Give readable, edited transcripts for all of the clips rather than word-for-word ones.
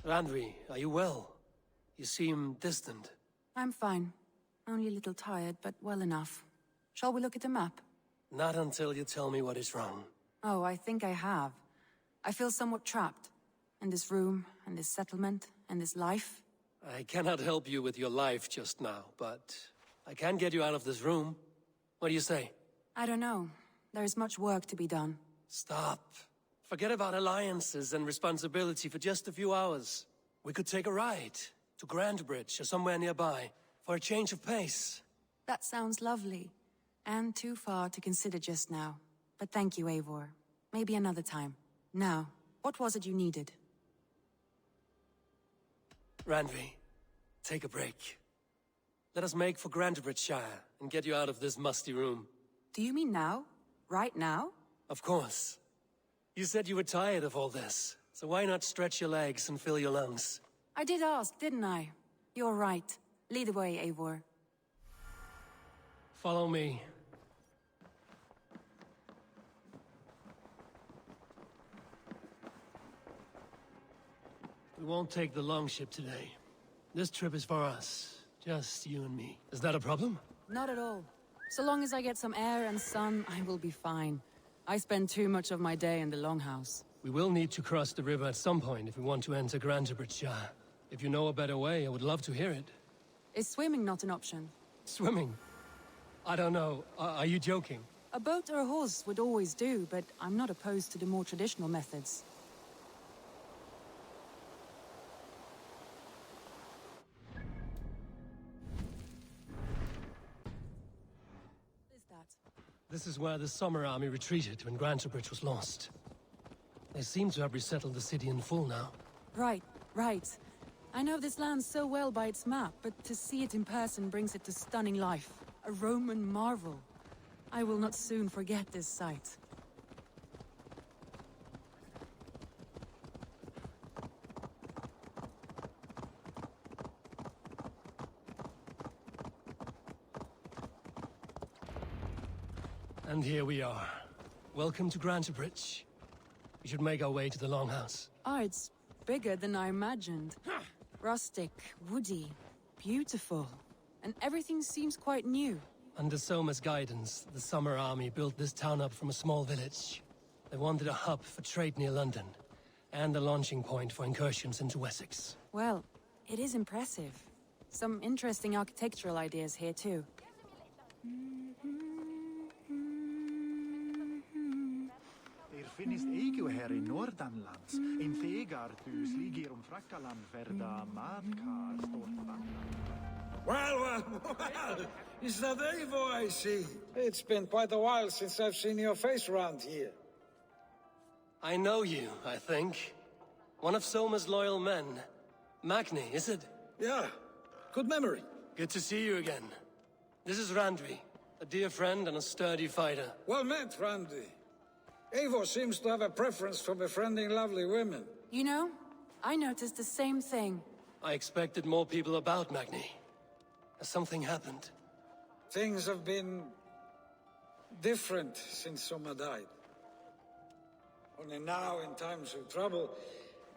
Randvi, are you well? You seem distant. I'm fine. Only a little tired, but well enough. Shall we look at the map? Not until you tell me what is wrong. Oh, I think I have. I feel somewhat trapped. In this room, and this settlement, and this life. I cannot help you with your life just now, but I can get you out of this room. What do you say? I don't know. There is much work to be done. Stop. Forget about alliances and responsibility for just a few hours. We could take a ride to Grandbridge or somewhere nearby for a change of pace. That sounds lovely. And too far to consider just now. But thank you, Eivor. Maybe another time. Now, what was it you needed? Randvi, take a break. Let us make for Grandbridgeshire and get you out of this musty room. Do you mean now? Right now? Of course. You said you were tired of all this, so why not stretch your legs and fill your lungs? I did ask, didn't I? You're right. Lead the way, Eivor. Follow me. We won't take the longship today. This trip is for us. Just you and me. Is that a problem? Not at all. So long as I get some air and sun, I will be fine. I spend too much of my day in the longhouse. We will need to cross the river at some point if we want to enter Grandbridgeshire. If you know a better way, I would love to hear it. Is swimming not an option? Swimming? I don't know. Are you joking? A boat or a horse would always do, but I'm not opposed to the more traditional methods. This is where the Summer Army retreated when Grantebridge was lost. They seem to have resettled the city in full now. Right, right. I know this land so well by its map, but to see it in person brings it to stunning life. A Roman marvel. I will not soon forget this sight. And here we are. Welcome to Grantebridge. We should make our way to the Longhouse. Ah, it's bigger than I imagined. Rustic, woody, beautiful. And everything seems quite new. Under Soma's guidance, the Summer Army built this town up from a small village. They wanted a hub for trade near London, and a launching point for incursions into Wessex. Well, it is impressive. Some interesting architectural ideas here too. Finnist eiku her I Nordanlands, in Thegartus ligger Frakkaland verda madkar stort. Well, is that Eivor I see? It's been quite a while since I've seen your face around here. I know you, I think. One of Soma's loyal men. Magni, is it? Yeah, good memory. Good to see you again. This is Randvi, a dear friend and a sturdy fighter. Well met, Randy. Eivor seems to have a preference for befriending lovely women. You know, I noticed the same thing. I expected more people about Magni. Has something happened? Things have been different since Soma died. Only now, in times of trouble,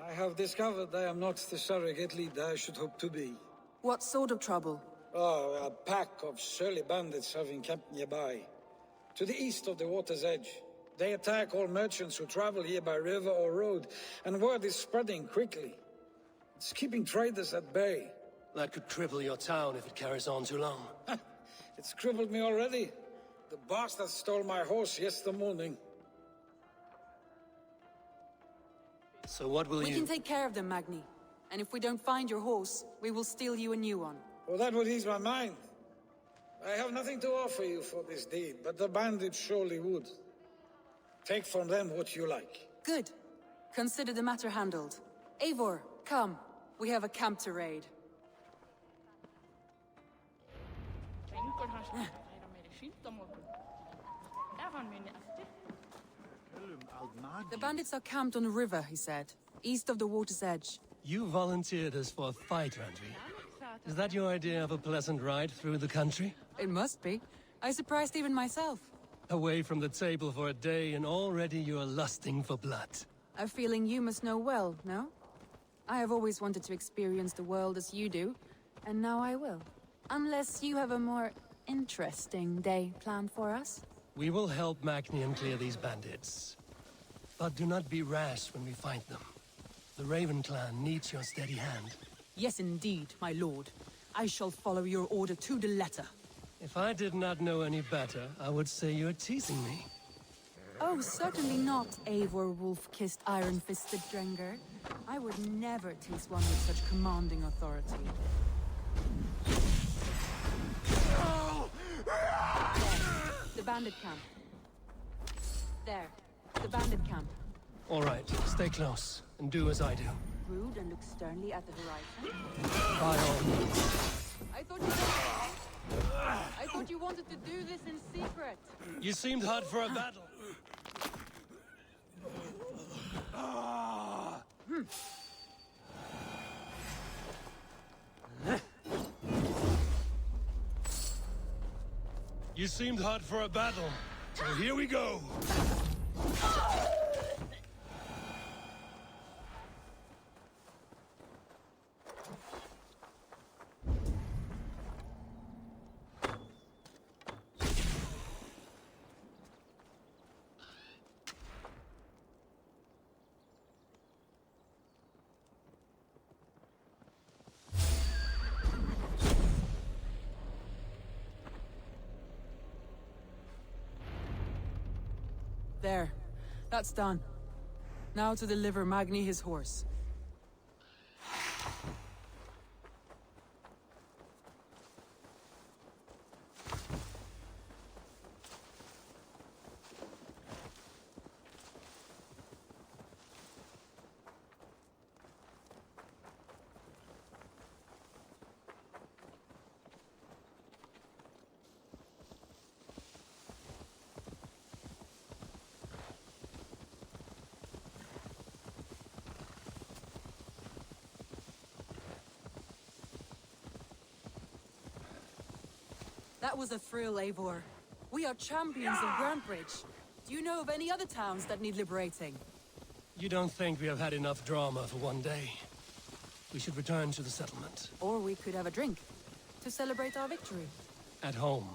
I have discovered I am not the surrogate leader I should hope to be. What sort of trouble? Oh, a pack of surly bandits have encamped nearby. To the east of the water's edge. They attack all merchants who travel here by river or road, and word is spreading quickly. It's keeping traders at bay. That could cripple your town if it carries on too long. It's crippled me already. The bastard stole my horse yesterday morning. So what will We can take care of them, Magni. And if we don't find your horse, we will steal you a new one. Well, that would ease my mind. I have nothing to offer you for this deed, but the bandits surely would. Take from them what you like. Good. Consider the matter handled. Eivor, come. We have a camp to raid. The bandits are camped on the river, he said. East of the water's edge. You volunteered us for a fight, Randvi. Is that your idea of a pleasant ride through the country? It must be. I surprised even myself. Away from the table for a day and already you're lusting for blood. A feeling you must know well, no? I have always wanted to experience the world as you do, and now I will. Unless you have a more interesting day planned for us? We will help Magnian clear these bandits. But do not be rash when we find them. The Raven clan needs your steady hand. Yes, indeed, my lord. I shall follow your order to the letter. If I did not know any better, I would say you're teasing me. Oh, certainly not, Eivor wolf-kissed iron-fisted Drenger. I would never tease one with such commanding authority. There, the bandit camp. There, the bandit camp. All right, stay close, and do as I do. Rude and look sternly at the horizon. By all means. I thought you wanted to do this in secret. You seemed hot for a battle. You seemed hot for a battle, so here we go. There. That's done. Now to deliver Magni his horse. That was a thrill, Eivor. We are champions of Grantebridge. Do you know of any other towns that need liberating? You don't think we have had enough drama for one day? We should return to the settlement. Or we could have a drink, to celebrate our victory. At home.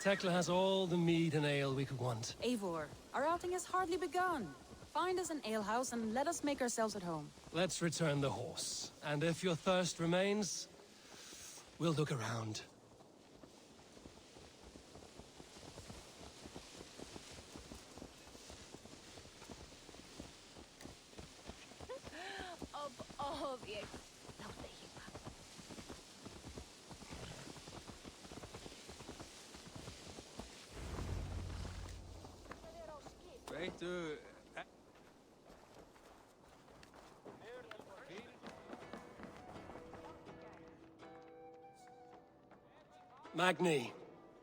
Tekla has all the mead and ale we could want. Eivor, our outing has hardly begun. Find us an alehouse and let us make ourselves at home. Let's return the horse. And if your thirst remains, we'll look around. Magni,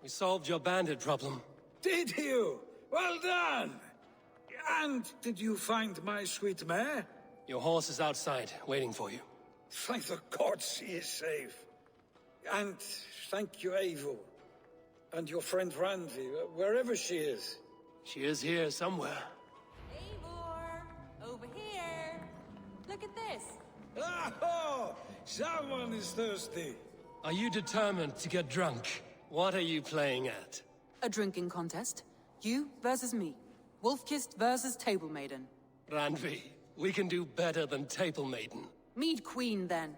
we solved your bandit problem. Did you? Well done! And did you find my sweet mare? Your horse is outside, waiting for you. Thank the gods she is safe. And thank you, Eivor. And your friend Randvi, wherever she is. She is here somewhere. Eivor! Over here! Look at this! Oh! Someone is thirsty. Are you determined to get drunk? What are you playing at? A drinking contest. You versus me. Wolf-kissed versus Table Maiden. Randvi, we can do better than Table Maiden. Mead Queen, then.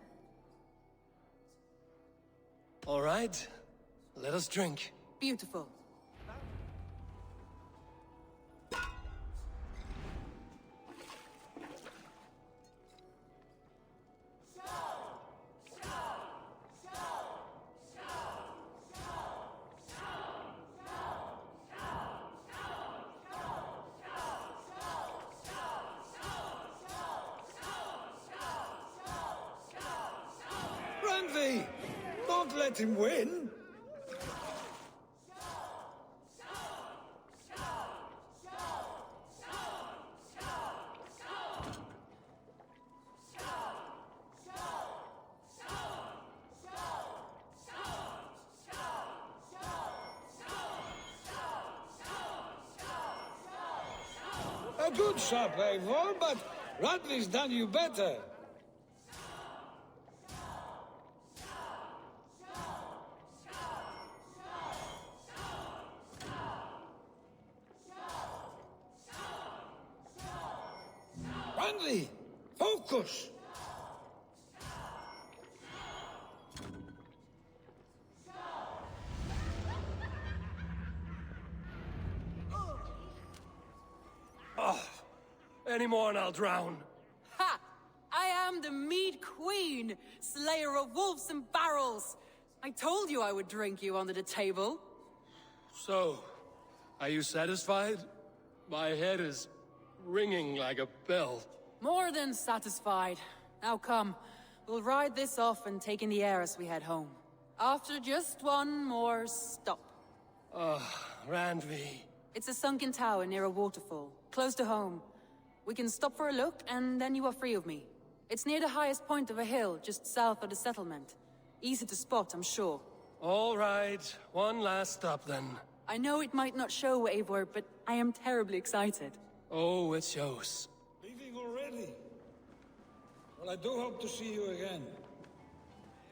All right, let us drink. Beautiful. Randvi! Don't let him win! A good shot, Eivor, but Radley's done you better. Randvi, focus! Any more and I'll drown. Ha! I am the Mead Queen, slayer of wolves and barrels. I told you I would drink you under the table. So, are you satisfied? My head is ringing like a bell. More than satisfied. Now come, we'll ride this off and take in the air as we head home. After just one more stop. Randvi. It's a sunken tower near a waterfall, close to home. We can stop for a look, and then you are free of me. It's near the highest point of a hill, just south of the settlement. Easy to spot, I'm sure. All right, one last stop then. I know it might not show, Eivor, but I am terribly excited. Oh, it shows. Leaving already? Well, I do hope to see you again.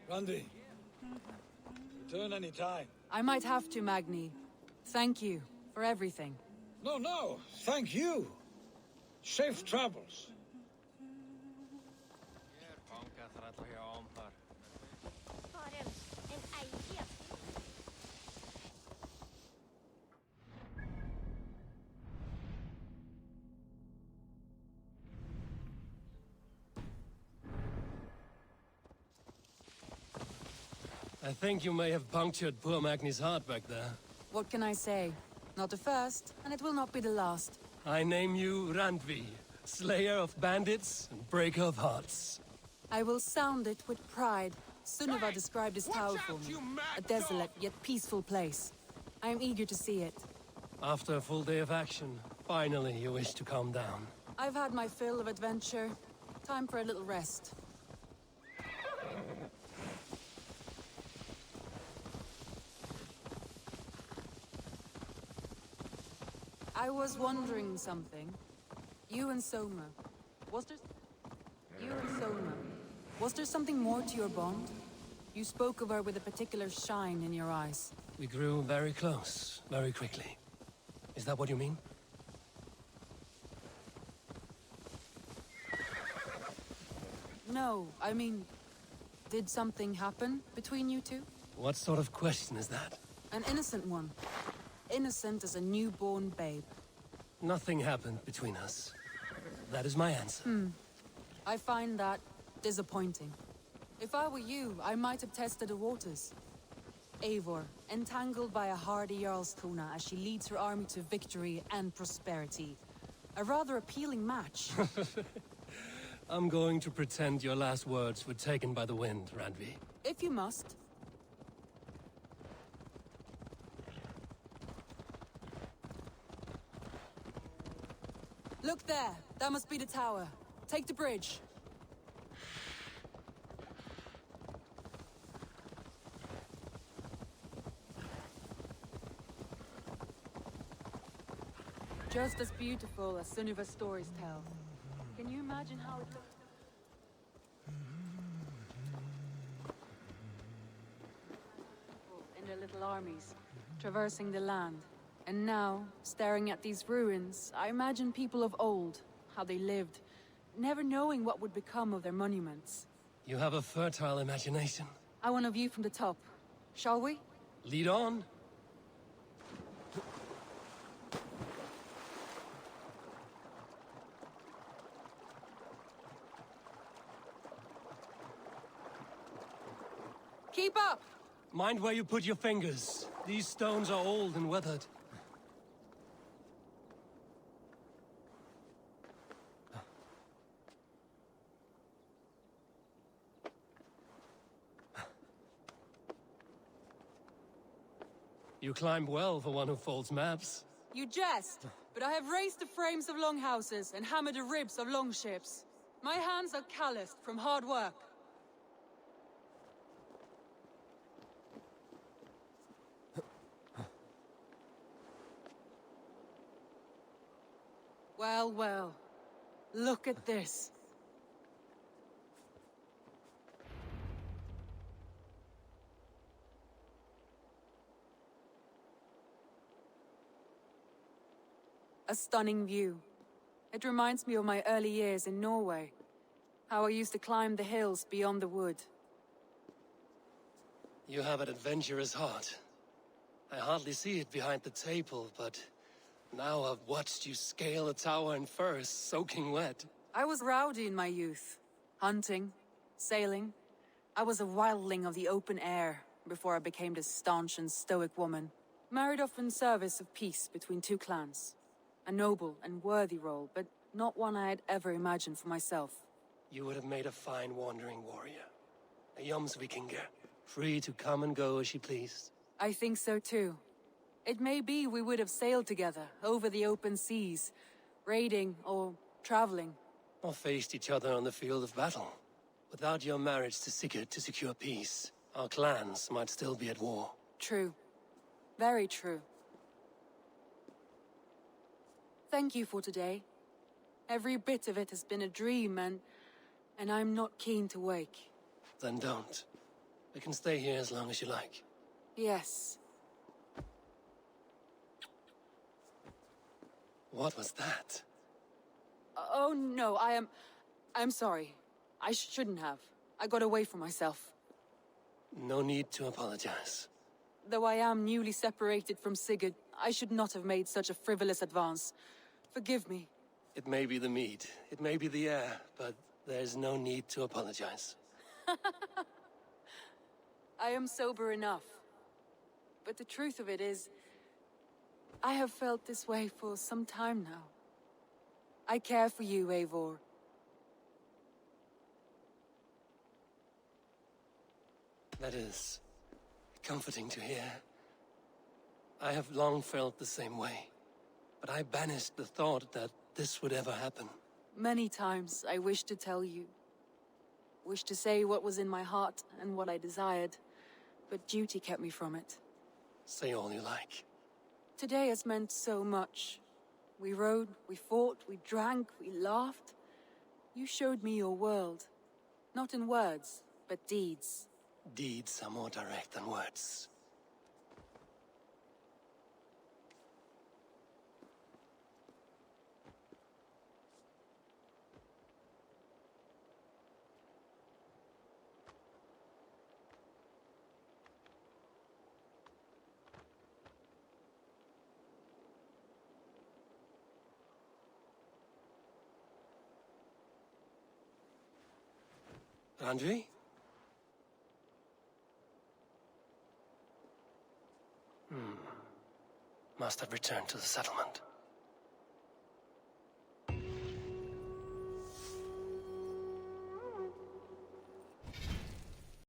Randvi, return any time. I might have to, Magni. Thank you for everything. No, thank you. Safe travels. I think you may have punctured poor Magni's heart back there. What can I say? Not the first, and it will not be the last. I name you Randvi, slayer of bandits and breaker of hearts. I will sound it with pride. Sunniva described this tower for me. A desolate yet peaceful place. I am eager to see it. After a full day of action, finally you wish to calm down. I've had my fill of adventure. Time for a little rest. I was wondering something. You and Soma. Was there something more to your bond? You spoke of her with a particular shine in your eyes. We grew very close, very quickly. Is that what you mean? No, I mean, did something happen between you two? What sort of question is that? An innocent one. Innocent as a newborn babe. Nothing happened between us. That is my answer. I find that disappointing. If I were you, I might have tested the waters. Eivor, entangled by a hardy Jarlskona as she leads her army to victory and prosperity. A rather appealing match. I'm going to pretend your last words were taken by the wind, Randvi. If you must. Look there! That must be the tower. Take the bridge. Just as beautiful as Sunniva's stories tell. Can you imagine how it looks? In their little armies, traversing the land. And now, staring at these ruins, I imagine people of old, how they lived, never knowing what would become of their monuments. You have a fertile imagination. I want a view from the top. Shall we? Lead on. Keep up! Mind where you put your fingers. These stones are old and weathered. You climb well for one who folds maps. You jest, but I have raised the frames of longhouses and hammered the ribs of longships. My hands are calloused from hard work. Well, well. Look at this. A stunning view. It reminds me of my early years in Norway. How I used to climb the hills beyond the wood. You have an adventurous heart. I hardly see it behind the table, but now I've watched you scale a tower in furs, soaking wet. I was rowdy in my youth. Hunting, sailing. I was a wildling of the open air before I became this staunch and stoic woman. Married off in service of peace between two clans. A noble and worthy role, but not one I had ever imagined for myself. You would have made a fine wandering warrior. A Vikinger, free to come and go as you pleased. I think so too. It may be we would have sailed together over the open seas, raiding or traveling. Or faced each other on the field of battle. Without your marriage to Sigurd to secure peace, our clans might still be at war. True. Very true. Thank you for today. Every bit of it has been a dream, and I'm not keen to wake. Then don't. We can stay here as long as you like. Yes. What was that? Oh no, I'm sorry. I shouldn't have. I got away from myself. No need to apologize. Though I am newly separated from Sigurd, I should not have made such a frivolous advance. Forgive me. It may be the mead, it may be the air, but there's no need to apologize. I am sober enough. But the truth of it is, I have felt this way for some time now. I care for you, Eivor. That is comforting to hear. I have long felt the same way, but I banished the thought that this would ever happen. Many times I wished to tell you. Wished to say what was in my heart and what I desired, but duty kept me from it. Say all you like. Today has meant so much. We rode, we fought, we drank, we laughed. You showed me your world. Not in words, but deeds. Deeds are more direct than words. Andrei? Must have returned to the settlement.